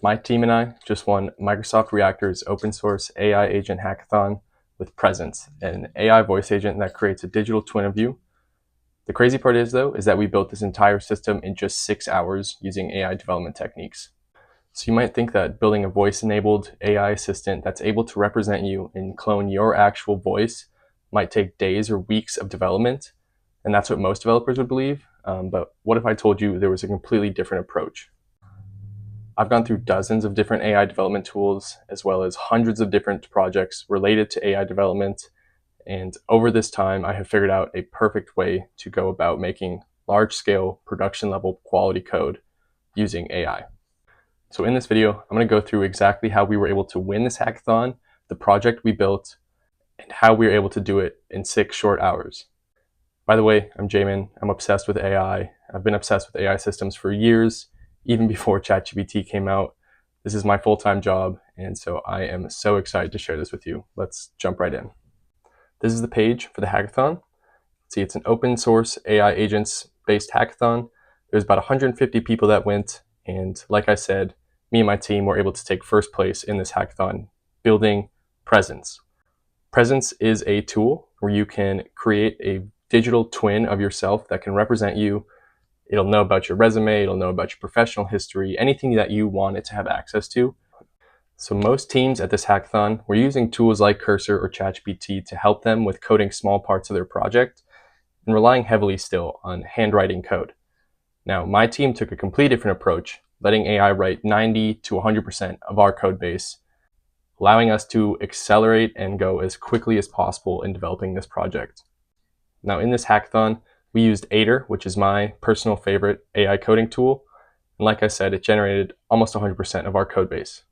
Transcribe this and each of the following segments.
My team and I just won Microsoft Reactor's open source AI agent hackathon with Presence, an AI voice agent that creates a digital twin of you. The crazy part is, though, is that we built this entire system in just 6 hours using AI development techniques. So you might think that building a voice-enabled AI assistant that's able to represent you and clone your actual voice might take days or weeks of development, and that's what most developers would believe. But what if I told you there was a completely different approach? I've gone through dozens of different AI development tools, as well as hundreds of different projects related to AI development. And over this time, I have figured out a perfect way to go about making large-scale production-level quality code using AI. So in this video, I'm going to go through exactly how we were able to win this hackathon, the project we built, and how we were able to do it in 6 short hours. By the way, I'm Jamin. I'm obsessed with AI. I've been obsessed with AI systems for years, even before ChatGPT came out. This is my full-time job, and so I am so excited to share this with you. Let's jump right in. This is the page for the hackathon. See, it's an open source AI agents based hackathon. There's about 150 people that went, and like I said, me and my team were able to take first place in this hackathon, building Presence. Presence is a tool where you can create a digital twin of yourself that can represent you. It'll know about your resume, it'll know about your professional history, anything that you want it to have access to. So most teams at this hackathon were using tools like Cursor or ChatGPT to help them with coding small parts of their project and relying heavily still on handwriting code. Now, my team took a completely different approach, letting AI write 90 to 100% of our code base, allowing us to accelerate and go as quickly as possible in developing this project. Now, in this hackathon, we used Aider, which is my personal favorite AI coding tool. And like I said, it generated almost 100% of our code base.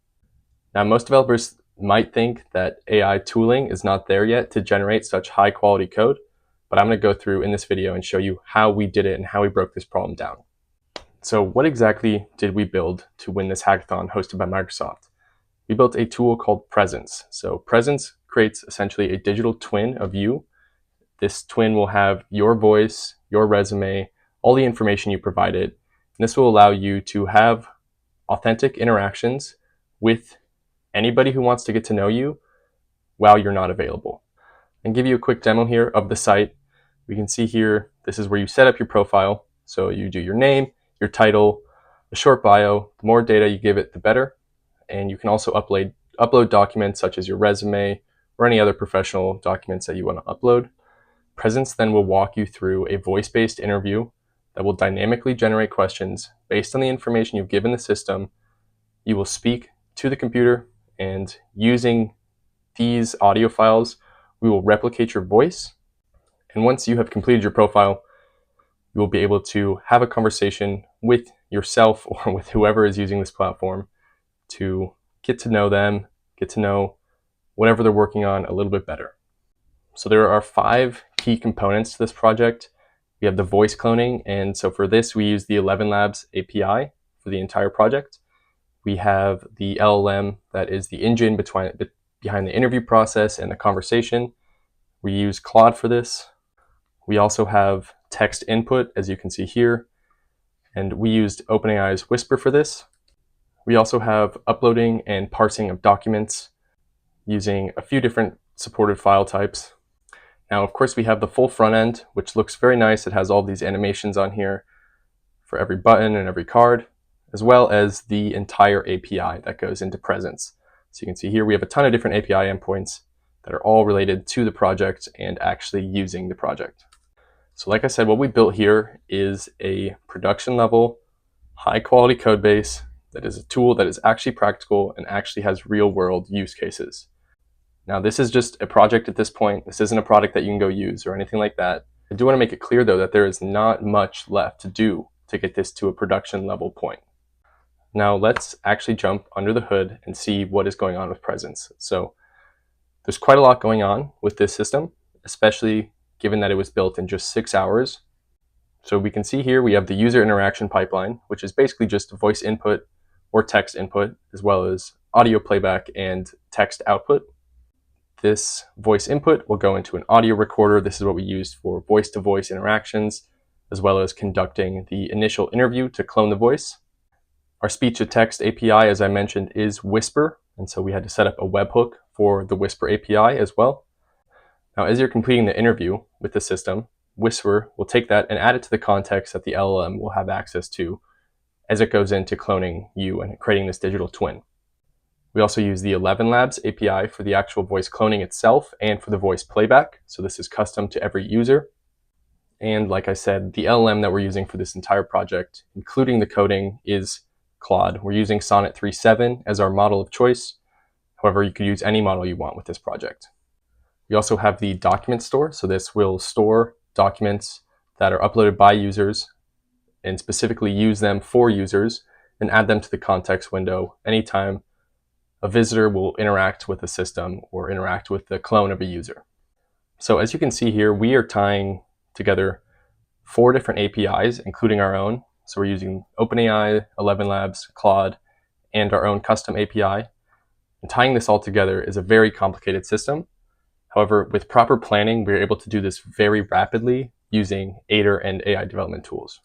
Now, most developers might think that AI tooling is not there yet to generate such high quality code, but I'm going to go through in this video and show you how we did it and how we broke this problem down. So what exactly did we build to win this hackathon hosted by Microsoft? We built a tool called Presence. So Presence creates essentially a digital twin of you. This twin will have your voice, your resume, all the information you provided. And this will allow you to have authentic interactions with anybody who wants to get to know you while you're not available. And give you a quick demo here of the site. We can see here, this is where you set up your profile. So you do your name, your title, a short bio. The more data you give it, the better. And you can also upload documents such as your resume or any other professional documents that you want to upload. Presence then will walk you through a voice-based interview that will dynamically generate questions based on the information you've given the system. You will speak to the computer, and using these audio files, we will replicate your voice. And once you have completed your profile, you will be able to have a conversation with yourself or with whoever is using this platform to get to know them, get to know whatever they're working on a little bit better. So there are 5 key components to this project. We have the voice cloning, and so for this we use the 11 Labs API for the entire project. We have the LLM that is the engine behind the interview process and the conversation. We use Claude for this. We also have text input, as you can see here, and we used OpenAI's Whisper for this. We also have uploading and parsing of documents using a few different supported file types. Now, of course, we have the full front end, which looks very nice. It has all these animations on here for every button and every card, as well as the entire API that goes into Presence. So you can see here we have a ton of different API endpoints that are all related to the project and actually using the project. So like I said, what we built here is a production level, high quality code base that is a tool that is actually practical and actually has real world use cases. Now, this is just a project at this point. This isn't a product that you can go use or anything like that. I do want to make it clear, though, that there is not much left to do to get this to a production level point. Now, let's actually jump under the hood and see what is going on with Presence. So there's quite a lot going on with this system, especially given that it was built in just 6 hours. So we can see here we have the user interaction pipeline, which is basically just voice input or text input, as well as audio playback and text output. This voice input will go into an audio recorder. This is what we used for voice-to-voice interactions, as well as conducting the initial interview to clone the voice. Our speech-to-text API, as I mentioned, is Whisper, and so we had to set up a webhook for the Whisper API as well. Now, as you're completing the interview with the system, Whisper will take that and add it to the context that the LLM will have access to as it goes into cloning you and creating this digital twin. We also use the 11 Labs API for the actual voice cloning itself and for the voice playback. So this is custom to every user. And like I said, the LLM that we're using for this entire project, including the coding, is Claude. We're using Sonnet 3.7 as our model of choice. However, you could use any model you want with this project. We also have the document store. So this will store documents that are uploaded by users and specifically use them for users and add them to the context window anytime a visitor will interact with the system or interact with the clone of a user. So as you can see here, we are tying together 4 different APIs, including our own. So we're using OpenAI, 11 Labs, Claude, and our own custom API. And tying this all together is a very complicated system. However, with proper planning, we're able to do this very rapidly using Aider and AI development tools.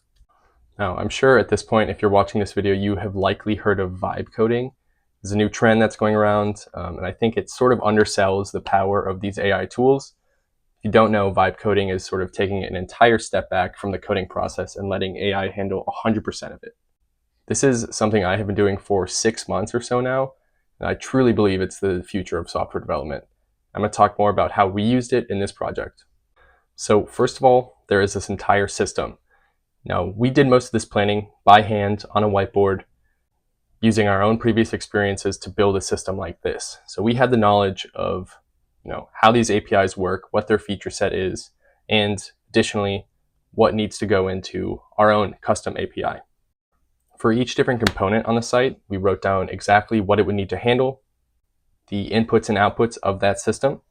Now, I'm sure at this point, if you're watching this video, you have likely heard of vibe coding. It's a new trend that's going around, and I think it sort of undersells the power of these AI tools. If you don't know, vibe coding is sort of taking an entire step back from the coding process and letting AI handle 100% of it. This is something I have been doing for 6 months or so now, and I truly believe it's the future of software development. I'm going to talk more about how we used it in this project. So first of all, there is this entire system. Now, we did most of this planning by hand on a whiteboard, using our own previous experiences to build a system like this. So we had the knowledge of how these APIs work, what their feature set is, and additionally, what needs to go into our own custom API. For each different component on the site, we wrote down exactly what it would need to handle, the inputs and outputs of that system,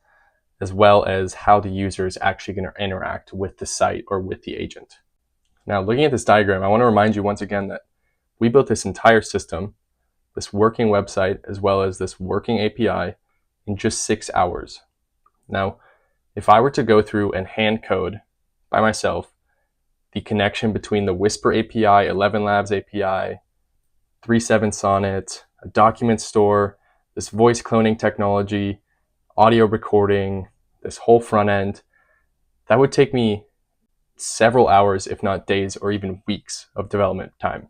as well as how the user is actually going to interact with the site or with the agent. Now, looking at this diagram, I want to remind you once again that we built this entire system, this working website, as well as this working API in just 6 hours. Now, if I were to go through and hand code by myself the connection between the Whisper API, 11 Labs API, 3.7 Sonnet, a document store, this voice cloning technology, audio recording, this whole front end, that would take me several hours, if not days or even weeks of development time.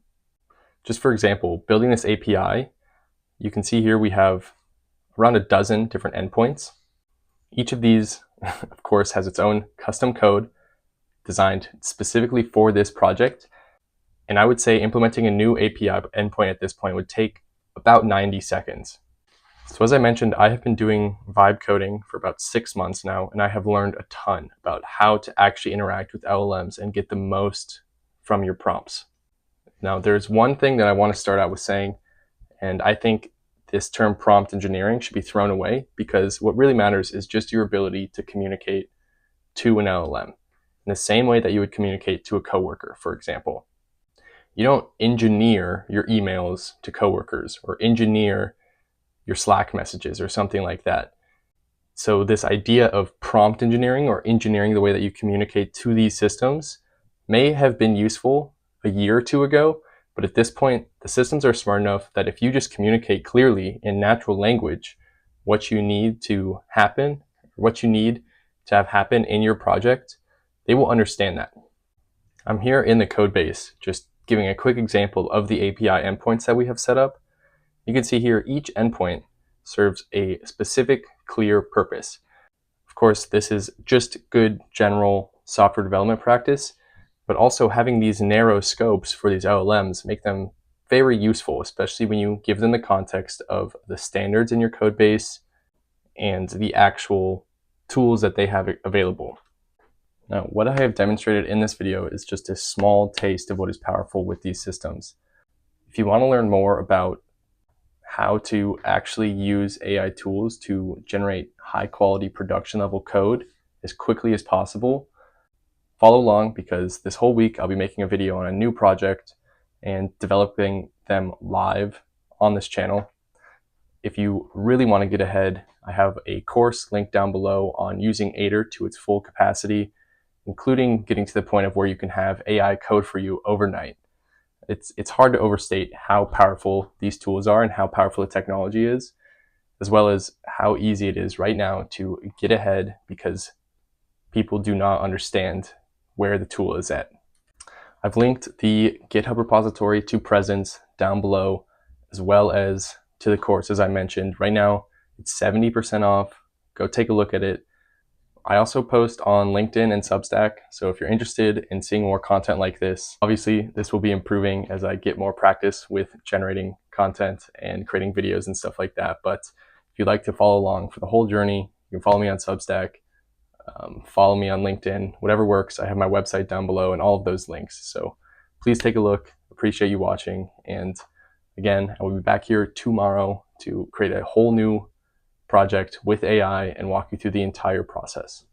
Just for example, building this API, you can see here we have around a dozen different endpoints. Each of these, of course, has its own custom code designed specifically for this project. And I would say implementing a new API endpoint at this point would take about 90 seconds. So as I mentioned, I have been doing vibe coding for about 6 months now, and I have learned a ton about how to actually interact with LLMs and get the most from your prompts. Now, there's one thing that I want to start out with saying, and I think this term prompt engineering should be thrown away, because what really matters is just your ability to communicate to an LLM in the same way that you would communicate to a coworker, for example. You don't engineer your emails to coworkers or engineer your Slack messages or something like that. So this idea of prompt engineering or engineering the way that you communicate to these systems may have been useful a year or two ago, but at this point, the systems are smart enough that if you just communicate clearly in natural language what you need to happen, what you need to have happen in your project, they will understand that. I'm here in the code base, just giving a quick example of the API endpoints that we have set up. You can see here each endpoint serves a specific, clear purpose. Of course, this is just good general software development practice, but also having these narrow scopes for these LLMs make them very useful, especially when you give them the context of the standards in your code base and the actual tools that they have available. Now, what I have demonstrated in this video is just a small taste of what is powerful with these systems. If you want to learn more about how to actually use AI tools to generate high quality production level code as quickly as possible, follow along, because this whole week I'll be making a video on a new project and developing them live on this channel. If you really want to get ahead, I have a course linked down below on using Aider to its full capacity, including getting to the point of where you can have AI code for you overnight. It's hard to overstate how powerful these tools are and how powerful the technology is, as well as how easy it is right now to get ahead because people do not understand where the tool is at. I've linked the GitHub repository to Presence down below, as well as to the course, as I mentioned. Right now, it's 70% off. Go take a look at it. I also post on LinkedIn and Substack, so if you're interested in seeing more content like this, obviously this will be improving as I get more practice with generating content and creating videos and stuff like that. But if you'd like to follow along for the whole journey, you can follow me on Substack, follow me on LinkedIn, whatever works. I have my website down below and all of those links. So please take a look. Appreciate you watching. And again, I will be back here tomorrow to create a whole new project with AI and walk you through the entire process.